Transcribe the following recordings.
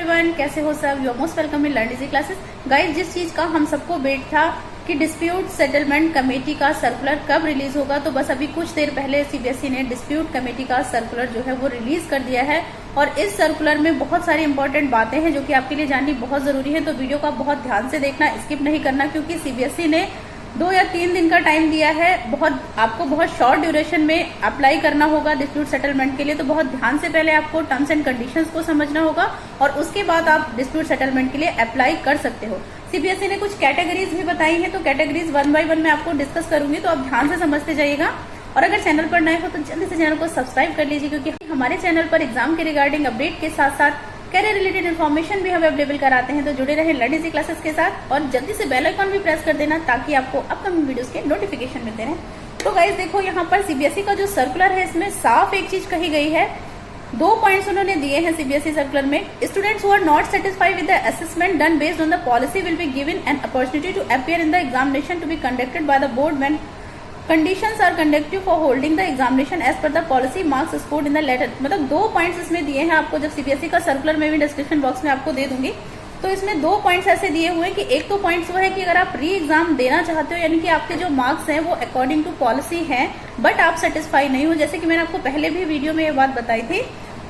Everyone, कैसे हो सब? You are most welcome in learn easy classes. Guys, जिस चीज का हम सबको वेट था कि डिस्प्यूट सेटलमेंट कमेटी का सर्कुलर कब रिलीज होगा, तो बस अभी कुछ देर पहले सीबीएसई ने डिस्प्यूट कमेटी का सर्कुलर जो है वो रिलीज कर दिया है। और इस सर्कुलर में बहुत सारी इंपॉर्टेंट बातें हैं जो कि आपके लिए जाननी बहुत जरूरी है। तो वीडियो को आप बहुत ध्यान से देखना, स्किप नहीं करना, क्योंकि सीबीएसई ने 2 या 3 दिन का टाइम दिया है। आपको बहुत शॉर्ट ड्यूरेशन में अप्लाई करना होगा डिस्प्यूट सेटलमेंट के लिए। तो बहुत ध्यान से पहले आपको टर्म्स एंड कंडीशंस को समझना होगा और उसके बाद आप डिस्प्यूट सेटलमेंट के लिए अप्लाई कर सकते हो। सीबीएसई ने कुछ कैटेगरीज भी बताई है, तो कैटेगरीज 1 बाय 1 मैं आपको डिस्कस करूंगी, तो आप ध्यान से समझते जाइएगा। और अगर चैनल पर नए हो तो जल्दी से चैनल को सब्सक्राइब कर लीजिए, क्योंकि हमारे चैनल पर एग्जाम के रिगार्डिंग अपडेट के साथ साथ कैरियर रिलेटेड इन्फॉर्मेशन भी हम अवेलेबल कराते हैं। तो जुड़े रहे लर्न इजी क्लासेस के साथ और जल्दी से बेल आइकन भी प्रेस कर देना, ताकि आपको अपकमिंग वीडियोस के नोटिफिकेशन मिलते रहें। तो गाइस देखो, यहाँ पर सीबीएसई का जो सर्कुलर है इसमें साफ एक चीज कही गई है। 2 पॉइंट्स उन्होंने दिए हैं सीबीएसई सर्कुलर में। Students who are not satisfied with the assessment done based on the policy will be given an opportunity to appear in the examination to be conducted by the board when conditions are conductive for holding the examination as per the policy marks scored in the later. मतलब 2 points इसमें दिए हैं आपको। जब CBSE का circular में भी description box में आपको दे दूंगी, तो इसमें 2 पॉइंट्स ऐसे दिए हुए हैं कि एक तो पॉइंट्स वो है कि अगर आप री एग्जाम देना चाहते हो, यानी कि आपके जो मार्क्स हैं वो अकॉर्डिंग टू पॉलिसी हैं, बट आप सेटिस्फाई नहीं हो, जैसे कि मैंने आपको पहले भी वीडियो में ये बात बताई थी,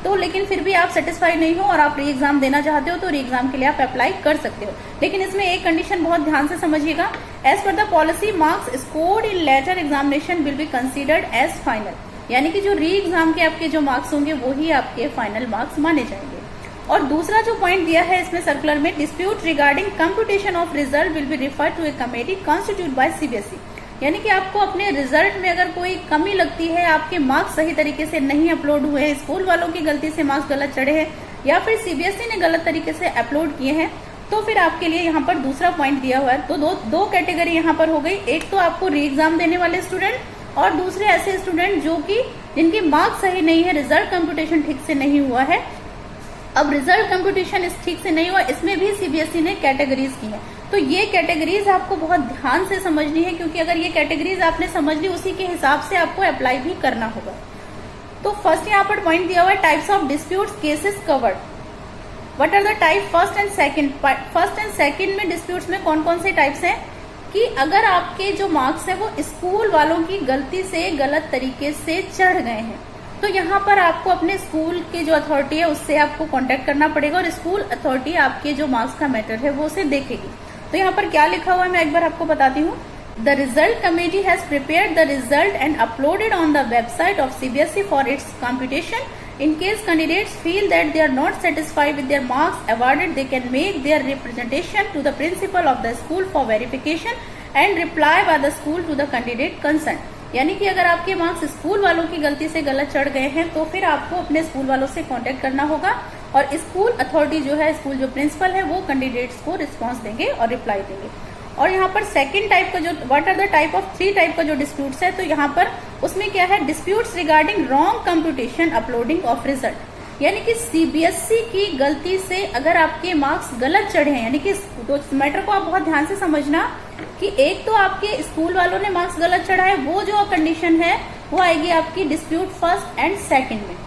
तो लेकिन फिर भी आप सेटिस्फाई नहीं हो और आप री एग्जाम देना चाहते हो, तो री एग्जाम के लिए आप अप्लाई कर सकते हो। लेकिन इसमें एक कंडीशन बहुत ध्यान से समझिएगा। As per the policy marks scored in later examination will be considered as final, यानी कि जो री एग्जाम के आपके जो मार्क्स होंगे वो ही आपके फाइनल मार्क्स माने जाएंगे। और दूसरा जो पॉइंट दिया है इसमें सर्कुलर में, dispute regarding computation of result will be refer to a committee constitute by CBSE. यानी कि आपको अपने रिजल्ट में अगर कोई कमी लगती है, आपके मार्क्स सही तरीके से नहीं अपलोड हुए हैं, स्कूल वालों की गलती से मार्क्स गलत चढ़े हैं, या फिर सीबीएसई ने गलत तरीके से अपलोड किए हैं, तो फिर आपके लिए यहाँ पर दूसरा पॉइंट दिया हुआ है। तो दो कैटेगरी यहाँ पर हो गई। एक तो आपको री एग्जाम देने वाले स्टूडेंट, और दूसरे ऐसे स्टूडेंट जो कि जिनके मार्क्स सही नहीं है, रिजल्ट कंप्यूटेशन ठीक से नहीं हुआ है। अब रिजल्ट कंप्यूटेशन ठीक से नहीं हुआ, इसमें भी सीबीएसई ने कैटेगरीज की है। तो ये कैटेगरीज आपको बहुत ध्यान से समझनी है, क्योंकि अगर ये कैटेगरीज आपने समझ ली, उसी के हिसाब से आपको अप्लाई भी करना होगा। तो फर्स्ट यहाँ पर पॉइंट दिया हुआ है, types of disputes cases covered. What are the type first and second? First and second में डिस्प्यूट्स में कौन कौन से टाइप्स हैं कि अगर आपके जो मार्क्स है वो स्कूल वालों की गलती से गलत तरीके से चढ़ गए हैं, तो यहाँ पर आपको अपने स्कूल की जो अथॉरिटी है उससे आपको कांटेक्ट करना पड़ेगा, और स्कूल अथॉरिटी आपके जो मार्क्स का मैटर है वो उसे देखेगी। तो यहाँ पर क्या लिखा हुआ है मैं एक बार आपको बताती हूँ। The result committee has prepared the result and uploaded on the website of CBSE for its computation. In case candidates feel that they are not satisfied with their marks awarded, they can make their representation to the principal of the school for verification and reply by the school to the candidate concerned। यानी कि अगर आपके marks school वालों की गलती से गलत चढ़ गए हैं, तो फिर आपको अपने स्कूल वालों से कांटेक्ट करना होगा, और स्कूल अथॉरिटी जो है, स्कूल जो प्रिंसिपल है, वो कैंडिडेट्स को रिस्पॉन्स देंगे और रिप्लाई देंगे। और यहाँ पर सेकंड टाइप का जो what are the type of 3 type का जो डिस्प्यूट्स है, तो यहाँ पर उसमें क्या है, disputes regarding wrong computation uploading of result. यानी कि सीबीएसई की गलती से अगर आपके मार्क्स गलत चढ़े हैं, यानी कि तो मैटर को आप बहुत ध्यान से समझना कि एक तो आपके स्कूल वालों ने मार्क्स गलत चढ़ा है, वो जो कंडीशन है वो आएगी आपकी डिस्प्यूट फर्स्ट एंड सेकेंड में,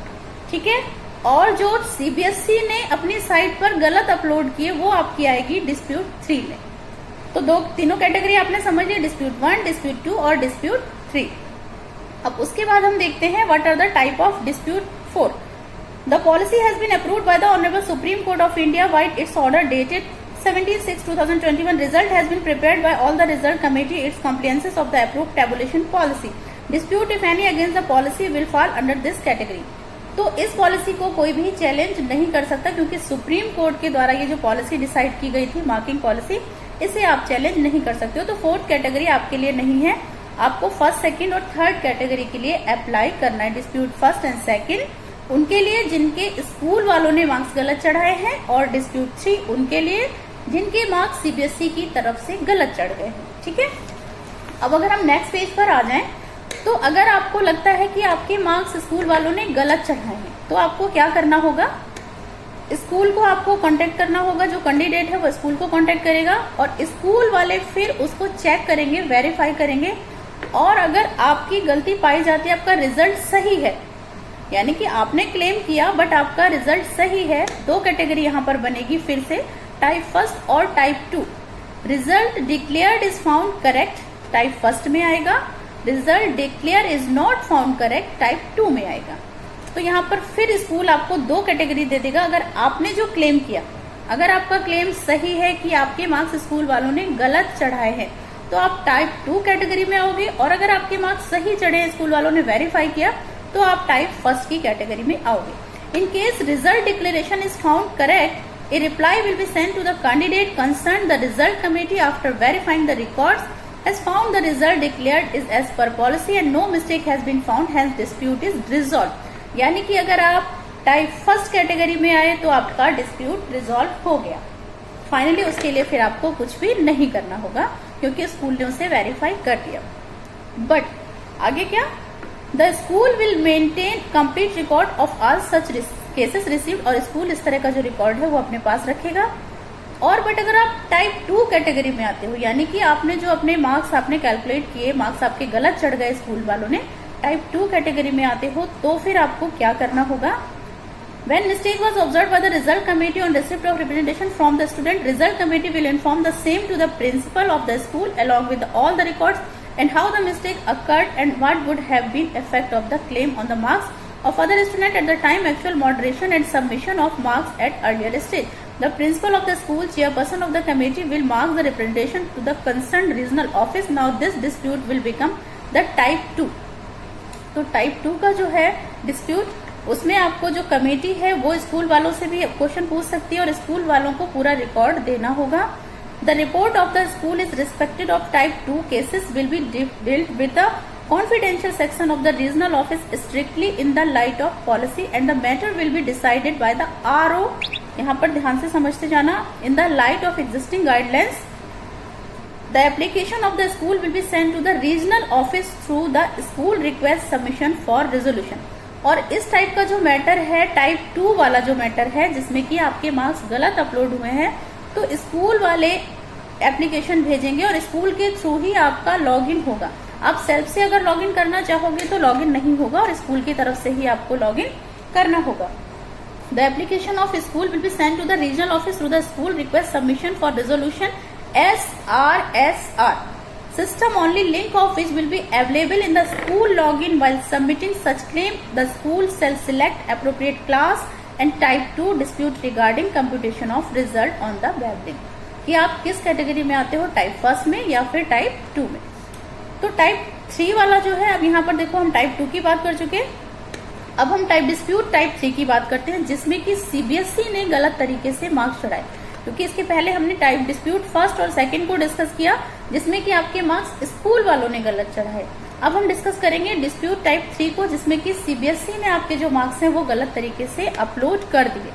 ठीक है। और जो सीबीएसई ने अपनी साइट पर गलत अपलोड किए वो आपकी आएगी डिस्प्यूट 3 में। तो तीनों कैटेगरी आपने समझ ली, डिस्प्यूट 1, डिस्प्यूट 2 और डिस्प्यूट 3। अब उसके बाद हम देखते हैं what are the type of dispute 4। The policy has been approved by the honourable supreme court of India by its order dated 17/6/2021। Result has been prepared by all the result committee its comprehensives of the approved tabulation policy. Dispute if any against the policy will fall under this category. तो इस policy को कोई भी challenge नहीं कर सकता, क्योंकि supreme court के द्वारा ये जो पॉलिसी डिसाइड की गई थी, मार्किंग पॉलिसी, इसे आप चैलेंज नहीं कर सकते हो। तो 4th कैटेगरी आपके लिए नहीं है, आपको फर्स्ट, सेकंड और थर्ड कैटेगरी के लिए अप्लाई करना है। डिस्प्यूट फर्स्ट एंड सेकंड उनके लिए जिनके स्कूल वालों ने मार्क्स गलत चढ़ाए हैं, और डिस्प्यूट 3 उनके लिए जिनके मार्क्स सीबीएसई की तरफ से गलत चढ़ गए हैं, ठीक है। अब अगर हम नेक्स्ट पेज पर आ जाएं, तो अगर आपको लगता है कि आपके मार्क्स स्कूल वालों ने गलत चढ़ाए हैं, तो आपको क्या करना होगा, स्कूल को आपको कांटेक्ट करना होगा। जो कैंडिडेट है वो स्कूल को कांटेक्ट करेगा, और स्कूल वाले फिर उसको चेक करेंगे, वेरीफाई करेंगे, और अगर आपकी गलती पाई जाती है, आपका रिजल्ट सही है, यानी कि आपने क्लेम किया बट आपका रिजल्ट सही है। दो कैटेगरी यहाँ पर बनेगी फिर से, टाइप फर्स्ट और type two. Result declared is found correct type first में आएगा, result declare is not found correct type two में आएगा। तो यहाँ पर फिर स्कूल आपको दो कैटेगरी दे देगा। अगर आपने जो क्लेम किया, अगर आपका क्लेम सही है कि आपके मार्क्स स्कूल वालों ने गलत चढ़ाए हैं तो आप टाइप टू कैटेगरी में आओगे, और अगर आपके मार्क्स सही चढ़े हैं, स्कूल वालों ने वेरीफाई किया, तो आप टाइप फर्स्ट की कैटेगरी में आओगे। In case result declaration is found correct, a reply will be sent to the candidate concerned. The result committee, after verifying the records, has found the result declared is as per policy and no mistake has been found, hence dispute is resolved। यानी कि अगर आप type first category में आए तो आपका dispute resolve हो गया। फाइनली उसके लिए फिर आपको कुछ भी नहीं करना होगा क्योंकि स्कूल ने उसे वेरीफाई कर दिया। बट आगे क्या, the school will maintain complete record of all such cases received, और स्कूल इस तरह का जो रिकॉर्ड है वो अपने पास रखेगा। और बट अगर आप टाइप टू कैटेगरी में आते हो, यानी कि आपने जो अपने मार्क्स आपने कैलकुलेट किए, मार्क्स आपके गलत चढ़ गए स्कूल वालों ने, टाइप टू कैटेगरी में आते हो, तो फिर आपको क्या करना होगा। When mistake was observed by the result committee on receipt of representation from the student, result committee will inform the same to the principal of the school along with all the records and how the mistake occurred and what would have been effect of the claim on the marks of other student at the time actual moderation and submission of marks at earlier stage. The principal of the school, chairperson of the committee will mark the representation to the concerned regional office. Now this dispute will become the type 2. तो type 2 का जो है dispute, उसमें आपको जो committee है वो school वालों से भी क्वेश्चन पूछ सकती है और स्कूल वालों को पूरा रिकॉर्ड देना होगा। The report of the school is respected of type 2 cases will be dealt with the confidential section of the regional office strictly in the light of policy and the matter will be decided by the RO। यहाँ पर ध्यान से समझते जाना, in the light of existing guidelines the application of the school will be sent to the regional office through the school request submission for resolution। और इस type का जो मैटर है, टाइप 2 वाला जो मैटर है जिसमें कि आपके मार्क्स गलत अपलोड हुए हैं, तो स्कूल वाले एप्लीकेशन भेजेंगे और स्कूल के थ्रू ही आपका लॉगिन होगा। आप सेल्फ से अगर लॉगिन करना चाहोगे तो लॉगिन नहीं होगा और स्कूल की तरफ से ही आपको लॉगिन करना होगा। The application of school will be send to the regional office through the school request submission for resolution SRSR system only, link of which will be available in the school login. While submitting such claim, the school shall select appropriate class and type 2 dispute regarding computation of result on the web link। कि आप किस category में आते हो, type first में या फिर type 2 में। तो टाइप 3 वाला जो है, अब यहाँ पर देखो हम टाइप 2 की बात कर चुके, अब हम टाइप डिस्प्यूट टाइप 3 की बात करते हैं जिसमें कि सीबीएसई ने गलत तरीके से मार्क्स चढ़ाए। क्योंकि इसके पहले हमने टाइप डिस्प्यूट फर्स्ट और सेकंड को डिस्कस किया जिसमें कि आपके मार्क्स स्कूल वालों ने गलत चढ़ाए। अब हम डिस्कस करेंगे डिस्प्यूट टाइप 3 को जिसमें कि सीबीएसई ने आपके जो मार्क्स हैं वो गलत तरीके से अपलोड कर दिए।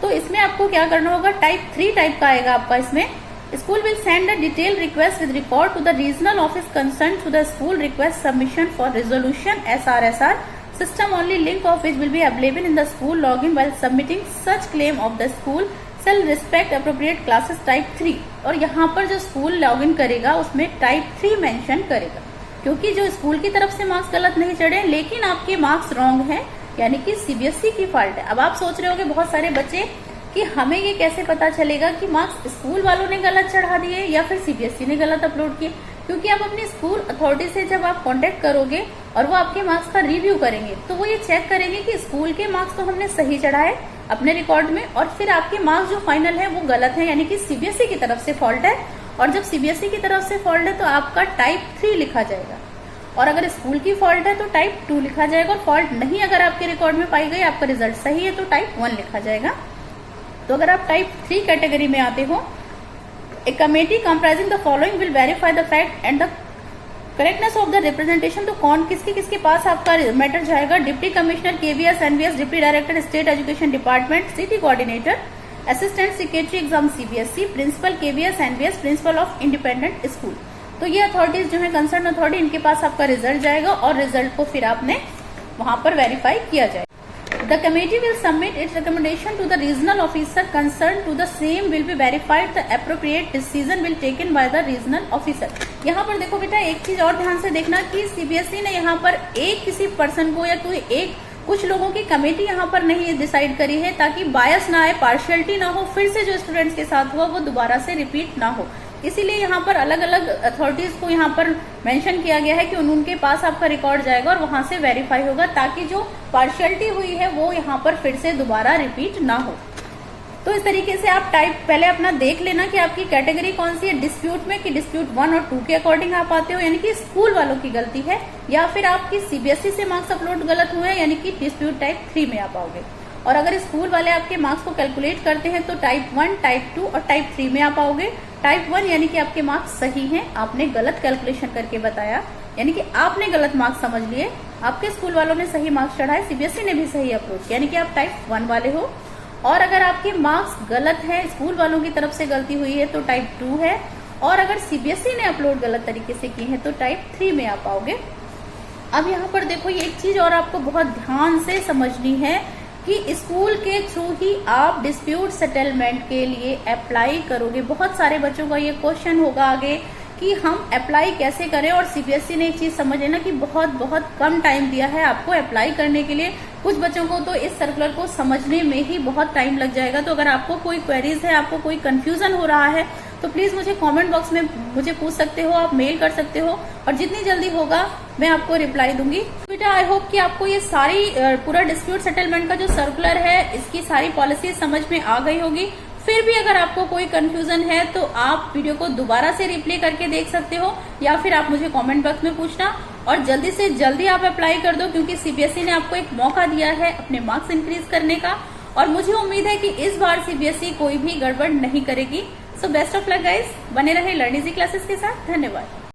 तो इसमें आपको क्या करना होगा, टाइप 3 टाइप का आएगा आपका। इसमें school will send a detail request with record to the regional office concern to the school request submission for resolution SRSR system only, link of which will be available in the school login. While submitting such claim of the school shall respect appropriate classes type 3। और यहाँ पर जो school login करेगा उसमें type 3 mention करेगा, क्योंकि जो school की तरफ से मार्क्स गलत नहीं चढ़े लेकिन आपके मार्क्स रॉन्ग हैं, यानी कि सीबीएसई की फॉल्ट है। अब आप सोच रहे होंगे बहुत सारे बच्चे कि हमें ये कैसे पता चलेगा कि मार्क्स स्कूल वालों ने गलत चढ़ा दिए या फिर सीबीएसई ने गलत अपलोड किए। क्योंकि आप अपनी स्कूल अथॉरिटी से जब आप कांटेक्ट करोगे और वो आपके मार्क्स का रिव्यू करेंगे तो वो ये चेक करेंगे कि स्कूल के मार्क्स तो हमने सही चढ़ाए अपने रिकॉर्ड में, और फिर आपके मार्क्स जो फाइनल है वो गलत है, यानी कि सीबीएसई की तरफ से फॉल्ट है। और जब सीबीएसई की तरफ से फॉल्ट है तो आपका टाइप 3 लिखा जाएगा, और अगर स्कूल की फॉल्ट है तो टाइप 2 लिखा जाएगा, और फॉल्ट नहीं अगर आपके रिकॉर्ड में पाई गई, आपका रिजल्ट सही है तो टाइप 1 लिखा जाएगा। तो अगर आप टाइप 3 कैटेगरी में आते हो, a committee comprising the following will verify the fact and the correctness of the representation. तो कौन किसके पास आपका मैटर जाएगा, deputy commissioner KVS NVS, deputy director state education department, city coordinator, assistant secretary exam CBSE, principal KVS NVS, principal of independent school. तो ये authorities जो है कंसर्न अथॉरिटी, इनके पास आपका रिजल्ट जाएगा और रिजल्ट को फिर आपने वहां पर वेरीफाई किया जाएगा। The committee will submit its recommendation to the regional officer concerned. To the same will be verified. The appropriate decision will taken by the regional officer। यहाँ पर देखो बेटा एक चीज और ध्यान से देखना कि सीबीएसई ने यहाँ पर एक किसी पर्सन को या कोई एक कुछ लोगों की कमेटी यहाँ पर नहीं डिसाइड करी है ताकि बायस ना आए, पार्शियलिटी ना हो, फिर से जो स्टूडेंट्स के साथ हुआ वो दोबारा से रिपीट ना हो। इसीलिए यहाँ पर अलग अलग अथॉरिटीज को यहाँ पर मेंशन किया गया है कि उनके पास आपका रिकॉर्ड जाएगा और वहां से वेरीफाई होगा, ताकि जो पार्शियलिटी हुई है वो यहाँ पर फिर से दोबारा रिपीट ना हो। तो इस तरीके से आप टाइप पहले अपना देख लेना कि आपकी कैटेगरी कौन सी है डिस्प्यूट में, कि डिस्प्यूट 1 और 2 के अकॉर्डिंग आप आते हो, यानी कि स्कूल वालों की गलती है, या फिर आपकी सीबीएसई से मार्क्स अपलोड गलत हुए हैं, यानी कि डिस्प्यूट टाइप 3 में आप आओगे। और अगर स्कूल वाले आपके मार्क्स को कैलकुलेट करते हैं तो टाइप 1, टाइप 2 और टाइप 3 में आप आओगे। टाइप 1 यानी कि आपके मार्क्स सही हैं, आपने गलत कैलकुलेशन करके बताया, यानी कि आपने गलत मार्क्स समझ लिए, आपके स्कूल वालों ने सही मार्क्स चढ़ाए, सीबीएसई ने भी सही अपलोड किया, यानी कि आप टाइप 1 वाले हो। और अगर आपके मार्क्स गलत है, स्कूल वालों की तरफ से गलती हुई है, तो टाइप 2 है। और अगर सीबीएसई ने अपलोड गलत तरीके से की है तो टाइप 3 में आप आओगे। अब यहाँ पर देखो, ये एक चीज और आपको बहुत ध्यान से समझनी है कि स्कूल के थ्रू ही आप डिस्प्यूट सेटलमेंट के लिए अप्लाई करोगे। बहुत सारे बच्चों का ये क्वेश्चन होगा आगे कि हम अप्लाई कैसे करें, और सीबीएसई ने एक चीज समझ लेना कि बहुत कम टाइम दिया है आपको अप्लाई करने के लिए। कुछ बच्चों को तो इस सर्कुलर को समझने में ही बहुत टाइम लग जाएगा। तो अगर आपको कोई क्वेरीज है, आपको कोई कंफ्यूजन हो रहा है, तो प्लीज मुझे कमेंट बॉक्स में मुझे पूछ सकते हो, आप मेल कर सकते हो, और जितनी जल्दी होगा मैं आपको रिप्लाई दूंगी। बेटा आई होप कि आपको ये सारी पूरा डिस्प्यूट सेटलमेंट का जो सर्कुलर है, इसकी सारी पॉलिसी समझ में आ गई होगी। फिर भी अगर आपको कोई कंफ्यूजन है तो आप वीडियो को दोबारा से रिप्ले करके देख सकते हो, या फिर आप मुझे कमेंट बॉक्स में पूछना, और जल्दी से जल्दी आप अप्लाई कर दो, क्योंकि सीबीएसई ने आपको एक मौका दिया है अपने मार्क्स इंक्रीज करने का, और मुझे उम्मीद है कि इस बार सीबीएसई कोई भी गड़बड़ नहीं करेगी। So best of luck guys, बने रहे लर्न इजी क्लासेस के साथ। धन्यवाद।